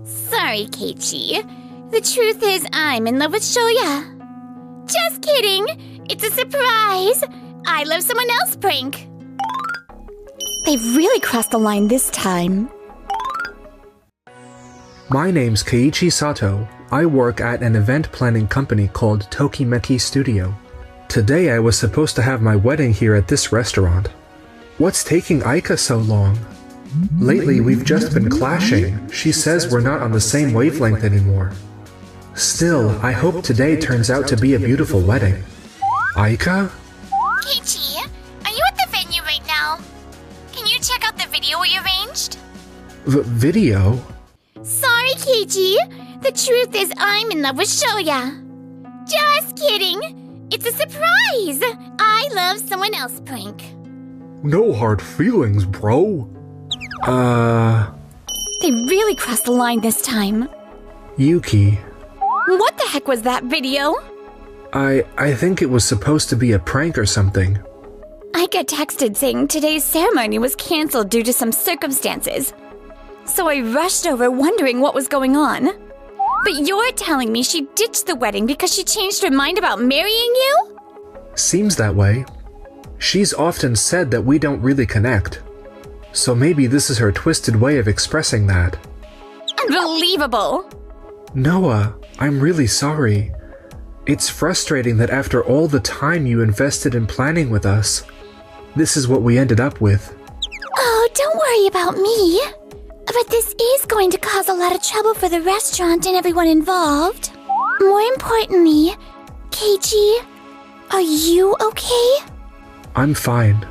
Sorry, Keiichi. The truth is I'm in love with Shoya. Just kidding. It's a surprise. I love someone else prank. They've really crossed the line this time. My name's Keiichi Sato. I work at an event planning company called Tokimeki Studio. Today I was supposed to have my wedding here at this restaurant. What's taking Aika so long? Lately we've just been clashing. She says we're not on the same wavelength anymore. Still, I hope today turns out to be a beautiful wedding. Aika? Keiichi, are you at the venue right now? Can you check out the video we arranged? Video? Sorry, Keiichi. The truth is I'm in love with Shoya. Just kidding. It's a surprise. I love someone else prank. No hard feelings, bro. They really crossed the line this time. Yuki. What the heck was that video? I think it was supposed to be a prank or something. I got texted saying today's ceremony was canceled due to some circumstances. So I rushed over wondering what was going on. But you're telling me she ditched the wedding because she changed her mind about marrying you? Seems that way. She's often said that we don't really connect. So maybe this is her twisted way of expressing that. Unbelievable! Noah, I'm really sorry. It's frustrating that after all the time you invested in planning with us, this is what we ended up with. Oh, don't worry about me. But this is going to cause a lot of trouble for the restaurant and everyone involved. More importantly, Keiichi, are you okay? I'm fine.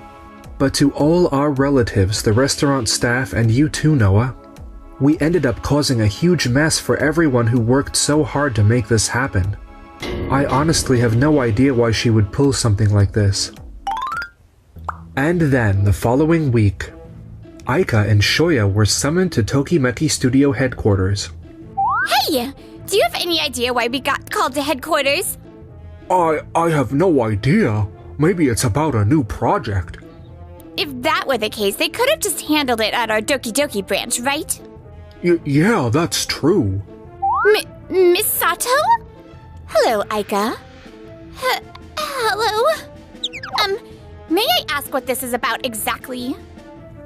But to all our relatives, the restaurant staff, and you too, Noah, we ended up causing a huge mess for everyone who worked so hard to make this happen. I honestly have no idea why she would pull something like this. And then, the following week, Aika and Shoya were summoned to Tokimeki Studio headquarters. Hey! Do you have any idea why we got called to headquarters? I have no idea. Maybe it's about a new project. If that were the case, they could have just handled it at our Doki Doki branch, right? Yeah, that's true. Miss Sato? Hello, Aika. Hello? May I ask what this is about exactly?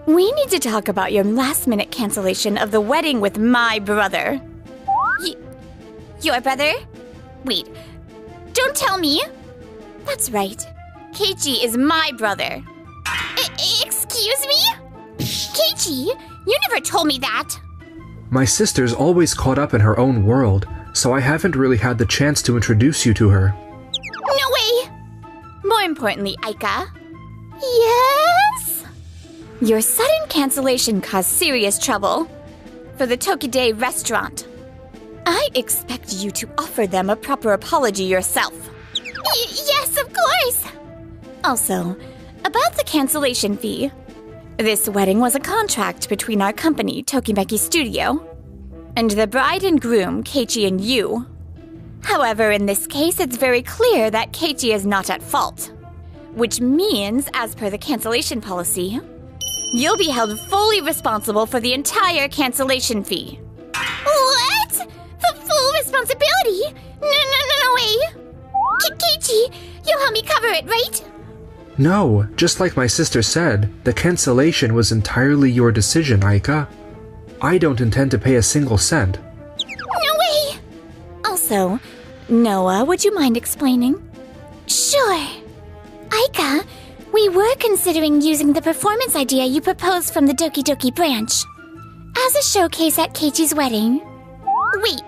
We need to talk about your last-minute cancellation of the wedding with my brother. Your brother? Wait, don't tell me. That's right. Keiichi is my brother. Excuse me? Keiichi, you never told me that. My sister's always caught up in her own world, so I haven't really had the chance to introduce you to her. No way! More importantly, Aika. Yes? Your sudden cancellation caused serious trouble for the Tokide restaurant. I expect you to offer them a proper apology yourself. Yes, of course! Also, about the cancellation fee. This wedding was a contract between our company, Tokimeki Studio, and the bride and groom, Keiichi and you. However, in this case, it's very clear that Keiichi is not at fault. Which means, as per the cancellation policy, you'll be held fully responsible for the entire cancellation fee. What? The full responsibility? No way! Keiichi, you'll help me cover it, right? No, just like my sister said, the cancellation was entirely your decision, Aika. I don't intend to pay a single cent. No way! Also, Noah, would you mind explaining? Sure. Aika, we were considering using the performance idea you proposed from the Doki Doki branch as a showcase at Keiichi's wedding. Wait,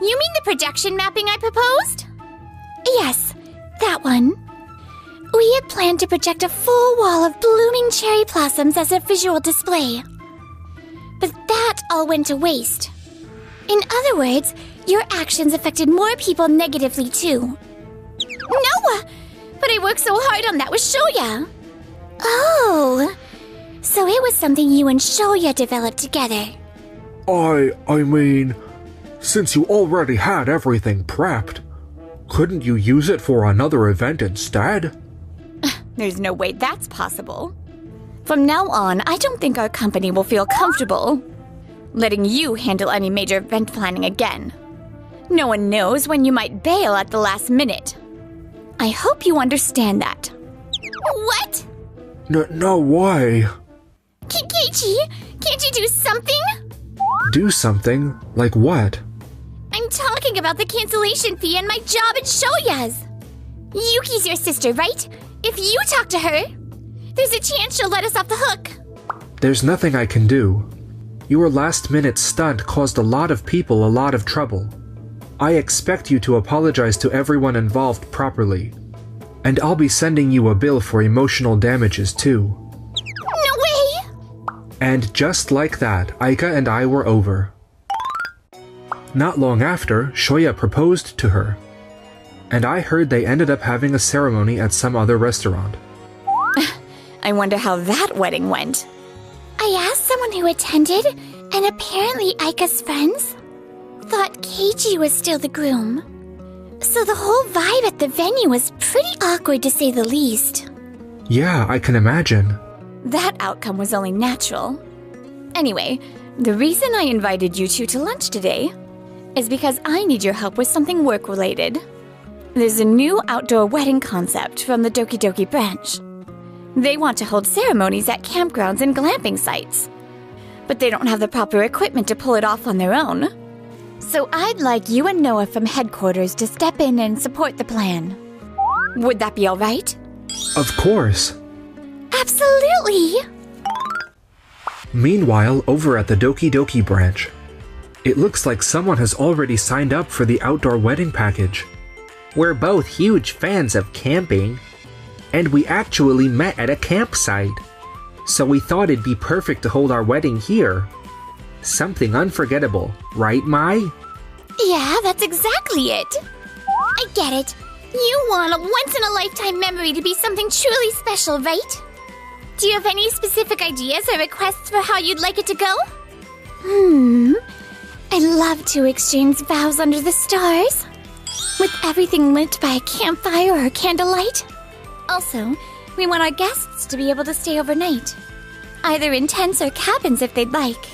you mean the projection mapping I proposed? Yes, that one. We had planned to project a full wall of blooming cherry blossoms as a visual display. But that all went to waste. In other words, your actions affected more people negatively too. No! But I worked so hard on that with Shoya. Oh, so it was something you and Shoya developed together. I mean, since you already had everything prepped, couldn't you use it for another event instead? There's no way that's possible. From now on, I don't think our company will feel comfortable letting you handle any major event planning again. No one knows when you might bail at the last minute. I hope you understand that. What? No way. Keiichi, can't you do something? Do something? Like what? I'm talking about the cancellation fee and my job at Shoya's. Yuki's your sister, right? If you talk to her, there's a chance she'll let us off the hook. There's nothing I can do. Your last-minute stunt caused a lot of people a lot of trouble. I expect you to apologize to everyone involved properly. And I'll be sending you a bill for emotional damages too. No way! And just like that, Aika and I were over. Not long after, Shoya proposed to her. And I heard they ended up having a ceremony at some other restaurant. I wonder how that wedding went. I asked someone who attended, and apparently Aika's friends thought Keiji was still the groom. So the whole vibe at the venue was pretty awkward to say the least. Yeah, I can imagine. That outcome was only natural. Anyway, the reason I invited you two to lunch today is because I need your help with something work-related. There's a new outdoor wedding concept from the Doki Doki branch. They want to hold ceremonies at campgrounds and glamping sites, but they don't have the proper equipment to pull it off on their own. So I'd like you and Noah from headquarters to step in and support the plan. Would that be all right? Of course. Absolutely! Meanwhile, over at the Doki Doki branch, it looks like someone has already signed up for the outdoor wedding package. We're both huge fans of camping, and we actually met at a campsite. So we thought it'd be perfect to hold our wedding here. Something unforgettable, right, Mai? Yeah, that's exactly it. I get it. You want a once-in-a-lifetime memory to be something truly special, right? Do you have any specific ideas or requests for how you'd like it to go? I'd love to exchange vows under the stars, with everything lit by a campfire or candlelight. Also, we want our guests to be able to stay overnight, either in tents or cabins if they'd like.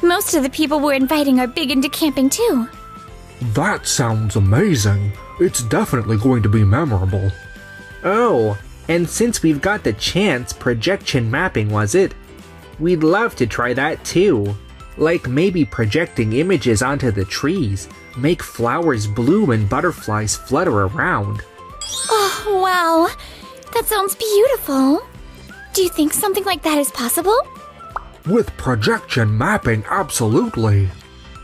Most of the people we're inviting are big into camping too. That sounds amazing. It's definitely going to be memorable. Oh, and since we've got the chance, projection mapping was it? We'd love to try that too. Like maybe projecting images onto the trees, make flowers bloom and butterflies flutter around. Oh, wow. That sounds beautiful. Do you think something like that is possible? With projection mapping, absolutely.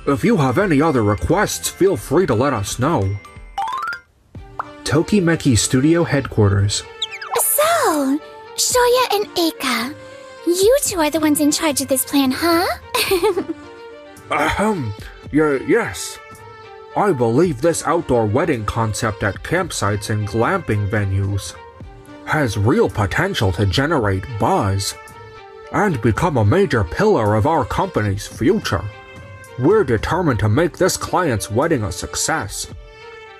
If you have any other requests, feel free to let us know. Tokimeki Studio Headquarters. So, Shoya and Eika, you two are the ones in charge of this plan, huh? Yes. I believe this outdoor wedding concept at campsites and glamping venues has real potential to generate buzz and become a major pillar of our company's future. We're determined to make this client's wedding a success,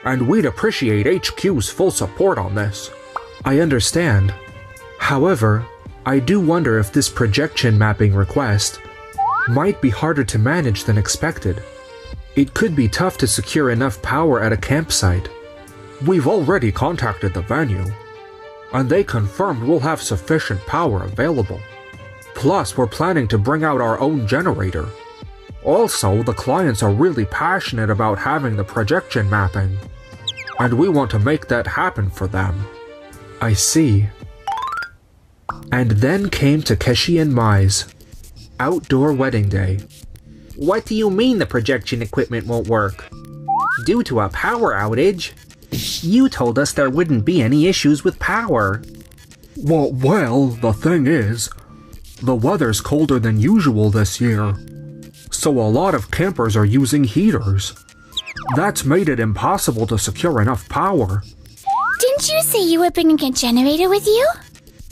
and we'd appreciate HQ's full support on this. I understand. However, I do wonder if this projection mapping request might be harder to manage than expected. It could be tough to secure enough power at a campsite. We've already contacted the venue, and they confirmed we'll have sufficient power available. Plus, we're planning to bring out our own generator. Also, the clients are really passionate about having the projection mapping, and we want to make that happen for them. I see. And then came Takeshi and Mai's outdoor wedding day. What do you mean the projection equipment won't work? Due to a power outage? You told us there wouldn't be any issues with power. Well, the thing is, the weather's colder than usual this year, so a lot of campers are using heaters. That's made it impossible to secure enough power. Didn't you say you were bringing a generator with you?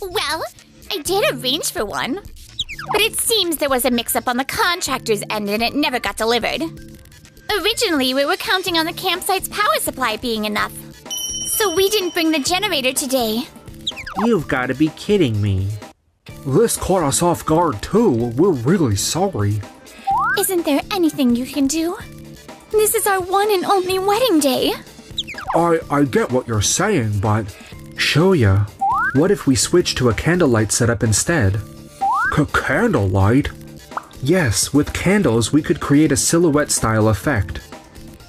Well, I did arrange for one, but it seems there was a mix-up on the contractor's end and it never got delivered. Originally, we were counting on the campsite's power supply being enough, so we didn't bring the generator today. You've got to be kidding me. This caught us off guard too. We're really sorry. Isn't there anything you can do? This is our one and only wedding day. I get what you're saying, but... Shoya, what if we switch to a candlelight setup instead? Candlelight? Yes, with candles we could create a silhouette-style effect.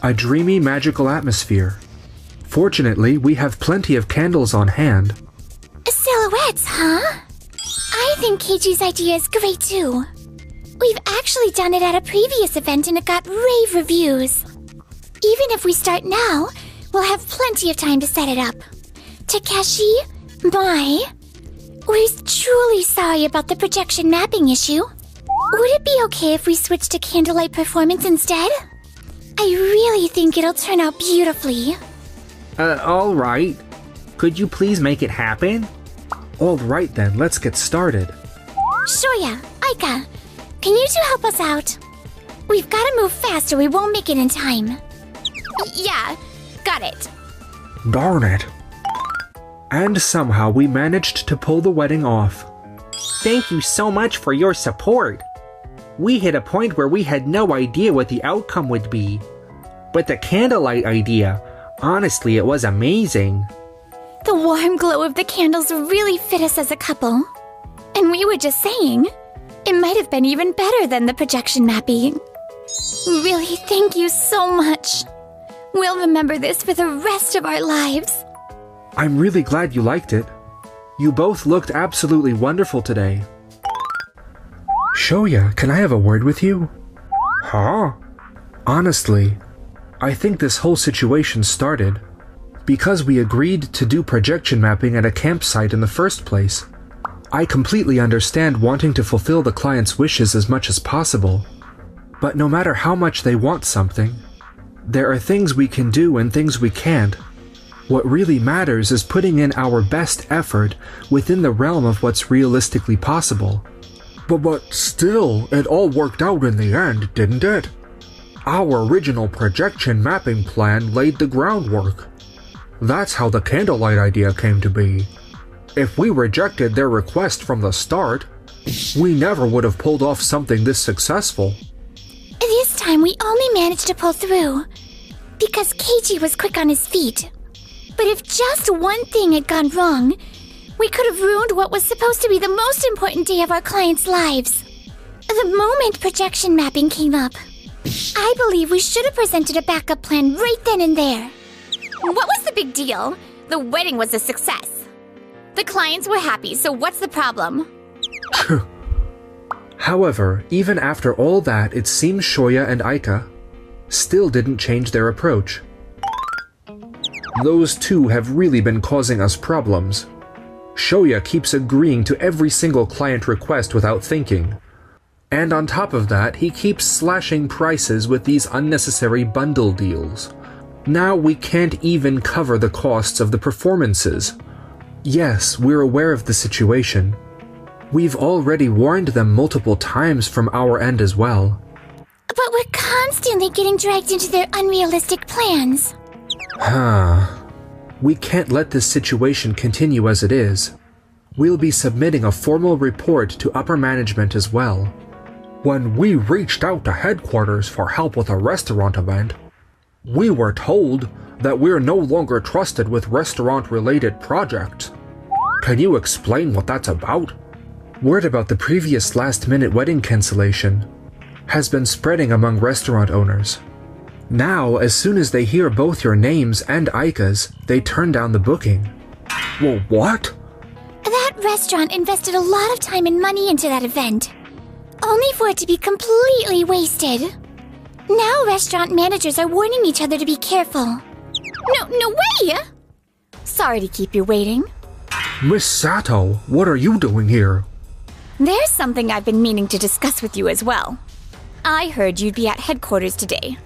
A dreamy, magical atmosphere. Fortunately, we have plenty of candles on hand. Silhouettes, huh? I think Keiji's idea is great too. We've actually done it at a previous event and it got rave reviews. Even if we start now, we'll have plenty of time to set it up. Takeshi, Mai, we're truly sorry about the projection mapping issue. Would it be okay if we switch to candlelight performance instead? I really think it'll turn out beautifully. Alright. Could you please make it happen? Alright then, let's get started. Shoya, Aika, can you two help us out? We've got to move fast or we won't make it in time. Yeah, got it. Darn it. And somehow we managed to pull the wedding off. Thank you so much for your support. We hit a point where we had no idea what the outcome would be. But the candlelight idea, honestly, it was amazing. The warm glow of the candles really fit us as a couple. And we were just saying, it might have been even better than the projection mapping. Really, thank you so much. We'll remember this for the rest of our lives. I'm really glad you liked it. You both looked absolutely wonderful today. Shoya, can I have a word with you? Huh? Honestly, I think this whole situation started because we agreed to do projection mapping at a campsite in the first place. I completely understand wanting to fulfill the client's wishes as much as possible, but no matter how much they want something, there are things we can do and things we can't. What really matters is putting in our best effort within the realm of what's realistically possible. But still, it all worked out in the end, didn't it? Our original projection mapping plan laid the groundwork. That's how the candlelight idea came to be. If we rejected their request from the start, we never would have pulled off something this successful. This time we only managed to pull through because Keiji was quick on his feet. But if just one thing had gone wrong, we could have ruined what was supposed to be the most important day of our clients' lives. The moment projection mapping came up, I believe we should have presented a backup plan right then and there. What was the big deal? The wedding was a success. The clients were happy, so what's the problem? However, even after all that, it seems Shoya and Aika still didn't change their approach. Those two have really been causing us problems. Shoya keeps agreeing to every single client request without thinking. And on top of that, he keeps slashing prices with these unnecessary bundle deals. Now we can't even cover the costs of the performances. Yes, we're aware of the situation. We've already warned them multiple times from our end as well. But we're constantly getting dragged into their unrealistic plans. We can't let this situation continue as it is. We'll be submitting a formal report to upper management as well. When we reached out to headquarters for help with a restaurant event, we were told that we're no longer trusted with restaurant-related projects. Can you explain what that's about? Word about the previous last-minute wedding cancellation has been spreading among restaurant owners. Now, as soon as they hear both your names and Aika's, they turn down the booking. Well, what? That restaurant invested a lot of time and money into that event, only for it to be completely wasted. Now restaurant managers are warning each other to be careful. No way! Sorry to keep you waiting. Miss Sato, what are you doing here? There's something I've been meaning to discuss with you as well. I heard you'd be at headquarters today,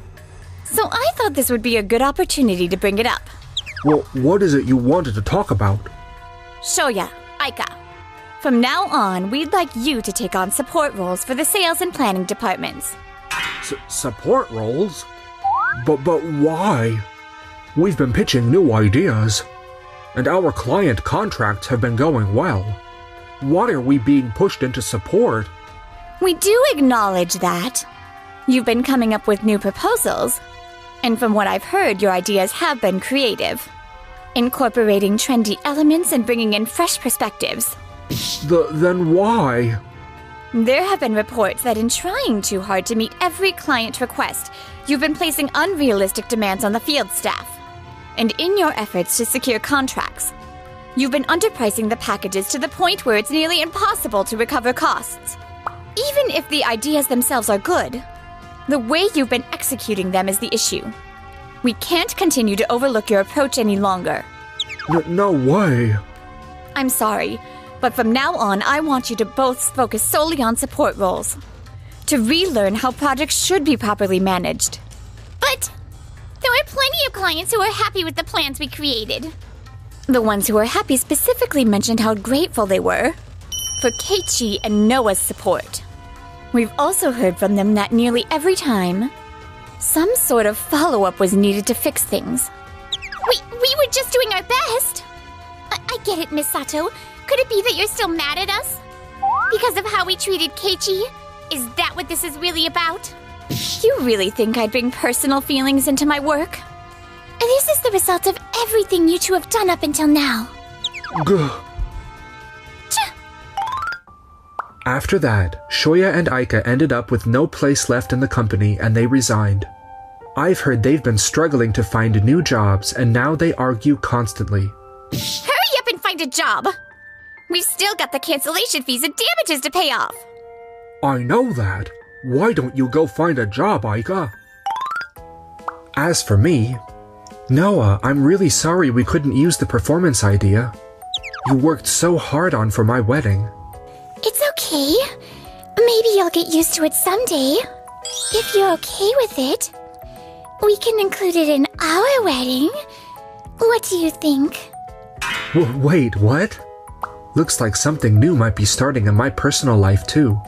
so I thought this would be a good opportunity to bring it up. Well, what is it you wanted to talk about? Shoya, Aika. From now on, we'd like you to take on support roles for the sales and planning departments. Support roles? But why? We've been pitching new ideas, and our client contracts have been going well. Why are we being pushed into support? We do acknowledge that. You've been coming up with new proposals, and from what I've heard, your ideas have been creative, incorporating trendy elements and bringing in fresh perspectives. Then why? There have been reports that in trying too hard to meet every client request, you've been placing unrealistic demands on the field staff. And in your efforts to secure contracts, you've been underpricing the packages to the point where it's nearly impossible to recover costs. Even if the ideas themselves are good, the way you've been executing them is the issue. We can't continue to overlook your approach any longer. No way. I'm sorry, but from now on, I want you to both focus solely on support roles, to relearn how projects should be properly managed. But there are plenty of clients who are happy with the plans we created. The ones who were happy specifically mentioned how grateful they were for Keiichi and Noah's support. We've also heard from them that nearly every time, some sort of follow-up was needed to fix things. We were just doing our best. I get it, Miss Sato. Could it be that you're still mad at us? Because of how we treated Keiichi? Is that what this is really about? You really think I'd bring personal feelings into my work? This is the result of everything you two have done up until now. After that, Shoya and Aika ended up with no place left in the company and they resigned. I've heard they've been struggling to find new jobs and now they argue constantly. Hurry up and find a job! We've still got the cancellation fees and damages to pay off. I know that. Why don't you go find a job, Aika? As for me, Noah, I'm really sorry we couldn't use the performance idea you worked so hard on for my wedding. It's okay. Maybe you'll get used to it someday. If you're okay with it, we can include it in our wedding. What do you think? Wait, what? Looks like something new might be starting in my personal life too.